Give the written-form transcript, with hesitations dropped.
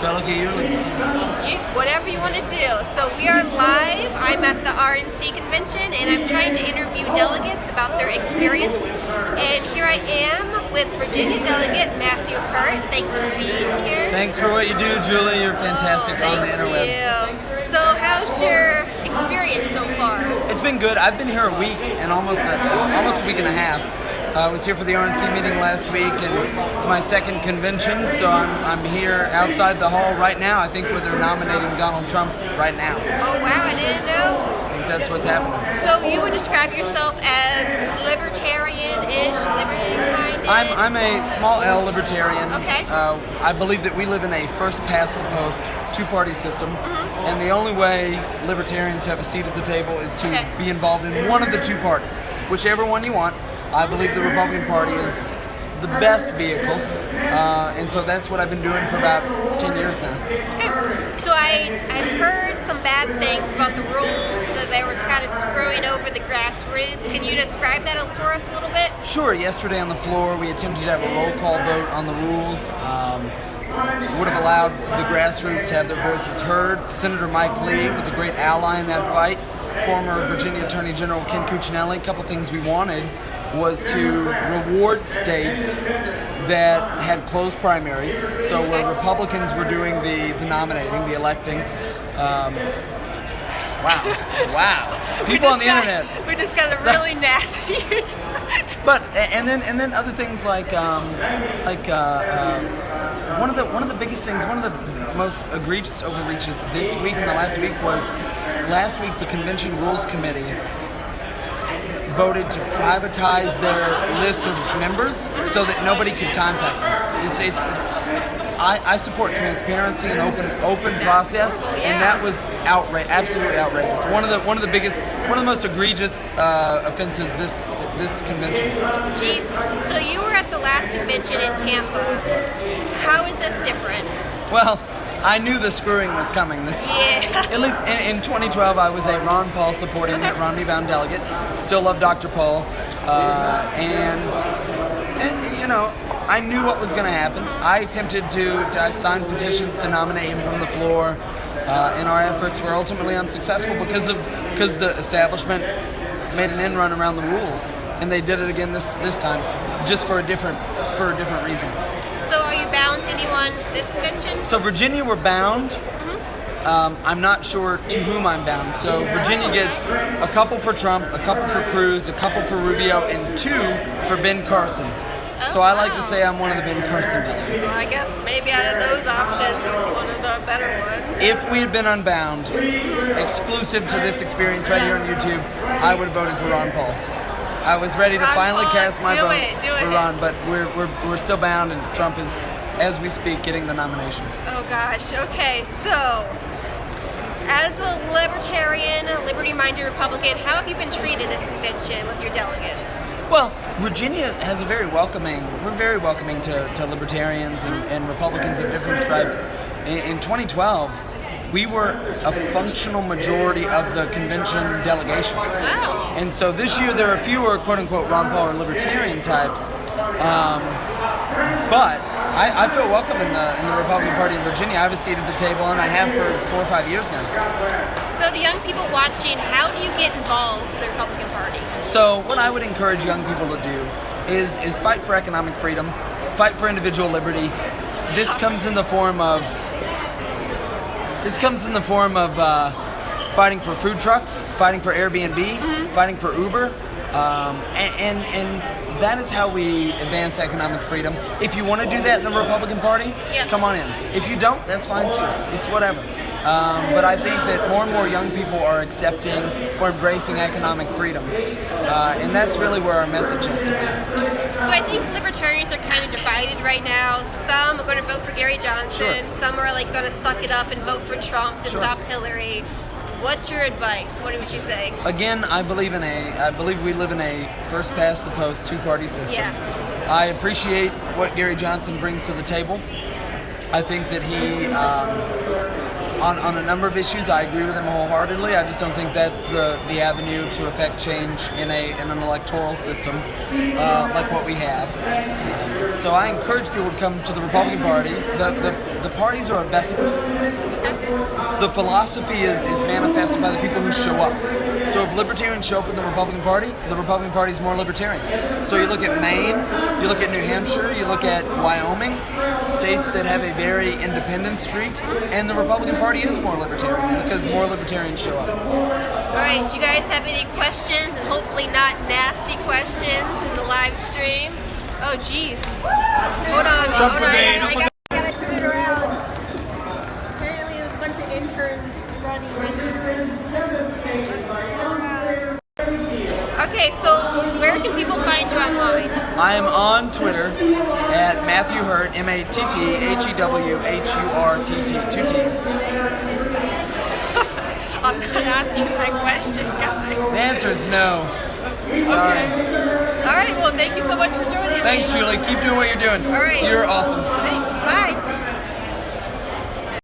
Delegate, Whatever you want to do. So we are live. I'm at the RNC convention, and I'm trying to interview delegates about their experience. And here I am with Virginia Delegate Matthew Hurtt. Thanks for being here. Thanks for what you do, Julie. You're fantastic on the interwebs. Thank you. So how's your experience so far? It's been good. I've been here a week and almost a week and a half. I was here for the RNC meeting last week, and it's my second convention, so I'm here outside the hall right now, I think, where they're nominating Donald Trump right now. Oh, wow, I didn't know. I think that's what's happening. So you would describe yourself as libertarian-ish, liberty-minded? I'm a small L libertarian. Okay. I believe that we live in a first-past-the-post two-party system, and the only way libertarians have a seat at the table is to be involved in one of the two parties, whichever one you want. I believe the Republican Party is the best vehicle, and so that's what I've been doing for about 10 years now. Okay, so I've heard some bad things about the rules, that they were kind of screwing over the grassroots. Can you describe that for us a little bit? Sure. Yesterday on the floor, we attempted to have a roll call vote on the rules. Would have allowed the grassroots to have their voices heard. Senator Mike Lee was a great ally in that fight. Former Virginia Attorney General Ken Cuccinelli. A couple things we wanted was to reward states that had closed primaries, so where Republicans were doing the nominating, the electing. Wow. People on the internet. We just got a really nasty. But and then other things like one of the biggest things, one of the most egregious overreaches this week and the last week was last week the Convention Rules Committee voted to privatize their list of members so that nobody could contact them. I support transparency and open process, and that was absolutely outrageous. One of the most egregious offenses this convention. Geez, so you were at the last convention in Tampa. How is this different? Well, I knew the screwing was coming. Yeah. At least in 2012, I was a Ron Paul supporting Romney-bound delegate. Still love Dr. Paul, and you know, I knew what was going to happen. I attempted I signed petitions to nominate him from the floor, and our efforts were ultimately unsuccessful because the establishment made an end run around the rules, and they did it again this time, just for a different reason. So are you bound to anyone this convention? So Virginia, we're bound. I'm not sure to whom I'm bound. So Virginia gets a couple for Trump, a couple for Cruz, a couple for Rubio, and 2 for Ben Carson. So I like to say I'm one of the Ben Carson delegates. Well, I guess maybe out of those options, it's one of the better ones. If we had been unbound, exclusive to this experience right here on YouTube, I would have voted for Ron Paul. I was ready to finally cast my vote for Ron, but we're still bound, and Trump is, as we speak, getting the nomination. Oh gosh. Okay, so as a libertarian, liberty-minded Republican, how have you been treated this convention with your delegates? Well, Virginia has we're very welcoming to libertarians and Republicans of different stripes. In 2012, we were a functional majority of the convention delegation. Wow. And so this year there are fewer quote-unquote Ron Paul or libertarian types, but I feel welcome in the Republican Party in Virginia. I have a seat at the table, and I have for 4 or 5 years now. So to young people watching, how do you get involved in the Republican Party? So what I would encourage young people to do is fight for economic freedom, fight for individual liberty. This comes in the form of fighting for food trucks, fighting for Airbnb, fighting for Uber, and that is how we advance economic freedom. If you want to do that in the Republican Party, come on in. If you don't, that's fine too. It's whatever. But I think that more and more young people are accepting or embracing economic freedom, and that's really where our message has to be. So I think libertarians are kind of divided right now. Some are going to vote for Gary Johnson. Some are like going to suck it up and vote for Trump to stop Hillary. What's your advice? What would you say? Again, I believe we live in a first-past-the-post two-party system. Yeah. I appreciate what Gary Johnson brings to the table. I think that he, on a number of issues, I agree with him wholeheartedly. I just don't think that's the avenue to affect change in an electoral system like what we have. So I encourage people to come to the Republican Party. The parties are a vessel. The philosophy is manifested by the people who show up. So if libertarians show up in the Republican Party is more libertarian. So you look at Maine, you look at New Hampshire, you look at Wyoming, states that have a very independent streak, and the Republican Party is more libertarian because more libertarians show up. All right, do you guys have any questions, and hopefully not nasty questions in the live stream? Oh, jeez. Hold on. I gotta turn it around. Apparently there's a bunch of interns running. Okay, so where can people find you online? I am on Twitter at Matthew Hurtt, MattheHewHurtt, 2 T's. I'm not asking that question, guys. The answer is no. Sorry. Okay. All right, well, thank you so much for joining me. Thanks, Julie. Keep doing what you're doing. All right. You're awesome. Thanks.